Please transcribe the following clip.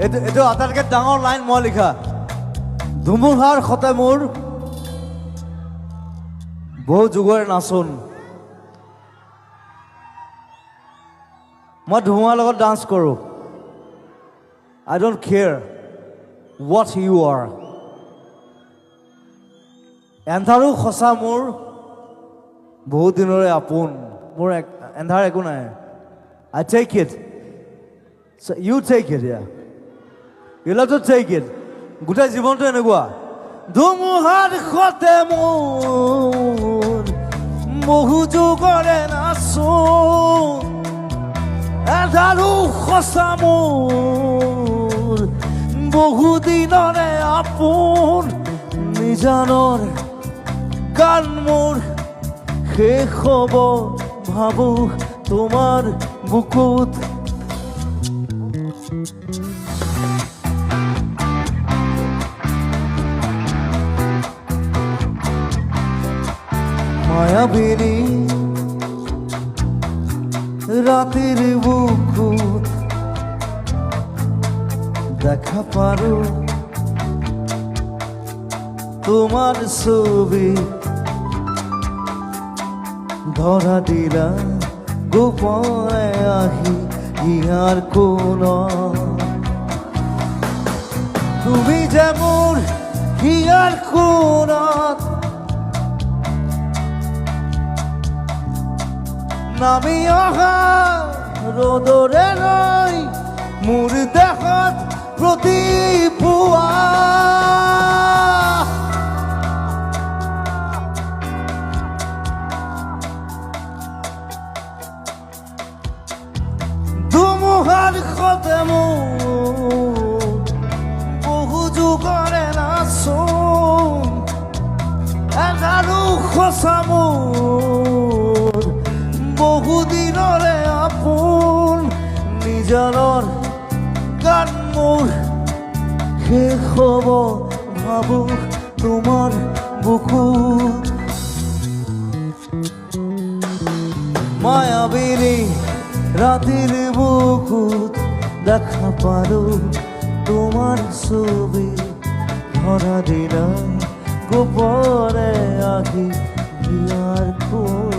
এইটো আটাইতকৈ ডাঙৰ লাইন মই লিখা। ধুমুহাৰ সতে মোৰ বহু যুগৰে নাচোন। মই ধুমুহাৰ লগত ডান্স কৰোঁ। I don't care what you are. এন্ধাৰো সঁচা মোৰ বহুত দিনৰে আপোন। মোৰ এন্ধাৰ একো নাই। I take it. So you take it, yeah. You'll have to take it. গোটেই জীৱনটো এনেকুৱা। ধুমুহাৰ সতে মোৰ বহু যুগৰে নাচোন। এন্ধাৰো সঁচা মোৰ বহু দিনৰে আপোন। নিজানৰ গান মোৰ শেষ হ'ব ভাবো তোমাৰ বুকুত। মায়াবিনী রাতের বুকুত দেখা পারো তোমার ছবি। ধরা দিলা গোপনে আহি ইয়ার কোন তুমি যে মোর ইয়ার কোনত নামি অহা ৰ'দৰে ৰৈ মোৰ দেহত প্ৰতিপুৱা। ধুমুহাৰ সতে মোৰ বহু যুগৰে নাচোন। এন্ধাৰো সঁচা মোৰ বহু দিনৰে আপোন। নিজানৰ গান মোৰ শেষ হ'ব ভাবো তোমাৰ বুকুত। মায়াবিনী ৰাতেৰ বুকুত দেখা পাৰো তোমাৰ ছবি। ধৰা দিলা গোপনে আহি ইয়াৰ কোন